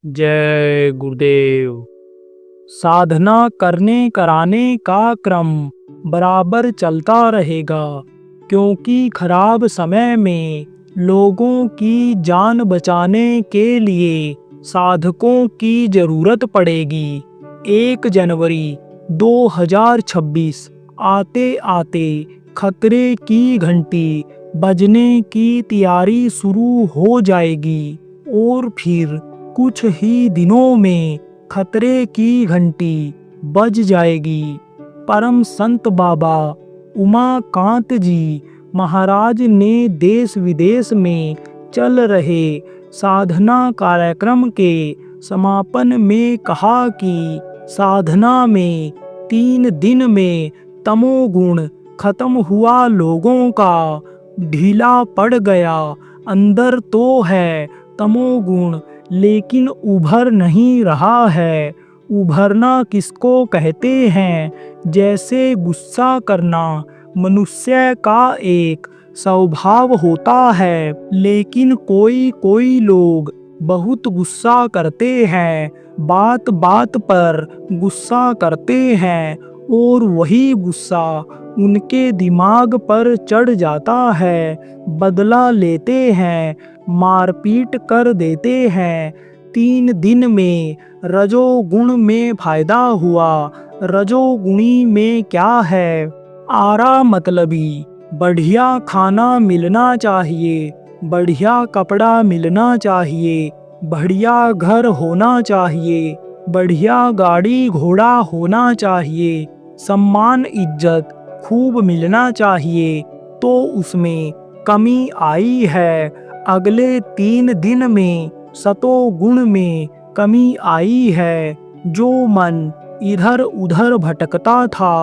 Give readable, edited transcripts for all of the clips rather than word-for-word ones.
जय गुरुदेव। साधना करने कराने का क्रम बराबर चलता रहेगा, क्योंकि खराब समय में लोगों की जान बचाने के लिए साधकों की जरूरत पड़ेगी। 1 जनवरी 2026 आते आते खतरे की घंटी बजने की तैयारी शुरू हो जाएगी और फिर कुछ ही दिनों में खतरे की घंटी बज जाएगी। परम संत बाबा उमाकांत जी महाराज ने देश विदेश में चल रहे साधना कार्यक्रम के समापन में कहा कि साधना में 3 दिन में तमोगुण खत्म हुआ, लोगों का ढीला पड़ गया। अंदर तो है तमोगुण, लेकिन उभर नहीं रहा है। उभरना किसको कहते हैं? जैसे गुस्सा करना मनुष्य का एक स्वभाव होता है, लेकिन कोई लोग बहुत गुस्सा करते हैं, बात बात पर गुस्सा करते हैं और वही गुस्सा उनके दिमाग पर चढ़ जाता है, बदला लेते हैं, मारपीट कर देते हैं। 3 दिन में रजोगुण में फायदा हुआ। रजोगुणी में क्या है? आरा मतलबी, बढ़िया खाना मिलना चाहिए, बढ़िया कपड़ा मिलना चाहिए, बढ़िया घर होना चाहिए, बढ़िया गाड़ी घोड़ा होना चाहिए, सम्मान इज्जत खूब मिलना चाहिए, तो उसमें कमी आई है। अगले 3 दिन में सतोगुण में कमी आई है। जो मन इधर उधर भटकता था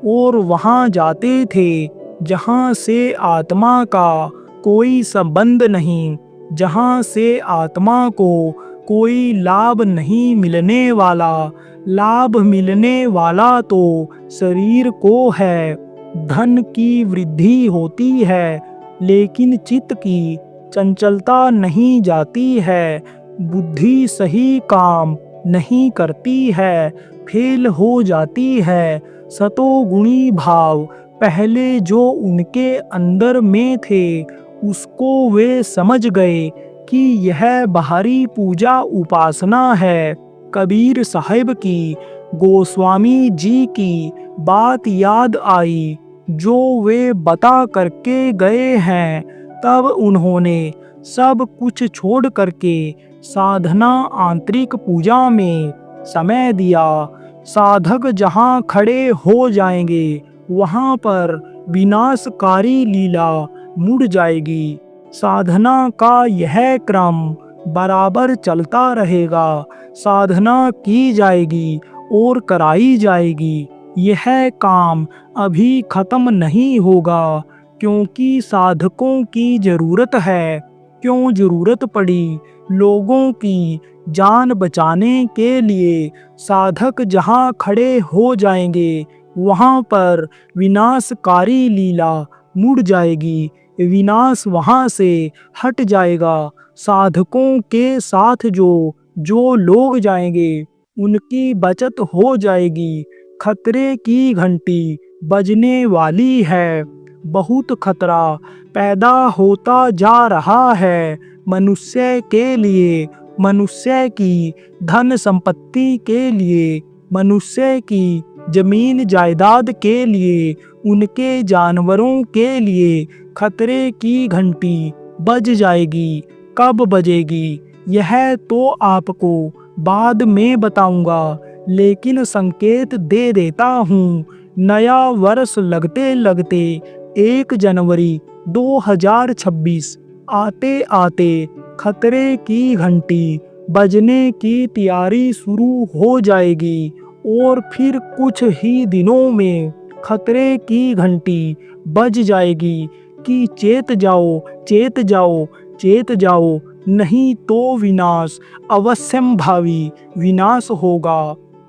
और वहां जाते थे जहां से आत्मा का कोई संबंध नहीं, जहां से आत्मा को कोई लाभ नहीं मिलने वाला, लाभ मिलने वाला तो शरीर को है। धन की वृद्धि होती है, लेकिन चित्त की चंचलता नहीं जाती है, बुद्धि सही काम नहीं करती है, फेल हो जाती है। सतोगुणी भाव पहले जो उनके अंदर में थे, उसको वे समझ गए कि यह बाहरी पूजा उपासना है। कबीर साहिब की गोस्वामी जी की बात याद आई, जो वे बता करके गए हैं। तब उन्होंने सब कुछ छोड़ करके साधना आंतरिक पूजा में समय दिया। साधक जहाँ खड़े हो जाएंगे, वहाँ पर विनाशकारी लीला मुड़ जाएगी। साधना का यह क्रम बराबर चलता रहेगा। साधना की जाएगी और कराई जाएगी। यह काम अभी खत्म नहीं होगा, क्योंकि साधकों की जरूरत है। क्यों जरूरत पड़ी? लोगों की जान बचाने के लिए साधक जहाँ खड़े हो जाएंगे, वहाँ पर विनाशकारी लीला मुड़ जाएगी। विनाश वहाँ से हट जाएगा। साधकों के साथ जो लोग जाएंगे, उनकी बचत हो जाएगी। खतरे की घंटी बजने वाली है। बहुत खतरा पैदा होता जा रहा है मनुष्य के लिए, मनुष्य की धन संपत्ति के लिए, मनुष्य की जमीन जायदाद के लिए, उनके जानवरों के लिए। खतरे की घंटी बज जाएगी। कब बजेगी यह तो आपको बाद में बताऊंगा, लेकिन संकेत दे देता हूँ। नया वर्ष लगते लगते 1 जनवरी 2026 आते आते खतरे की घंटी बजने की तैयारी शुरू हो जाएगी और फिर कुछ ही दिनों में खतरे की घंटी बज जाएगी कि चेत जाओ, चेत जाओ, चेत जाओ, नहीं तो विनाश अवश्यंभावी विनाश होगा।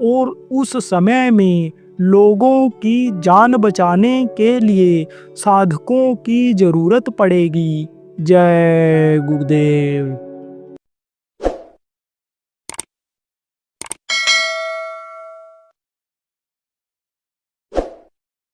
और उस समय में लोगों की जान बचाने के लिए साधकों की जरूरत पड़ेगी। जय गुरुदेव।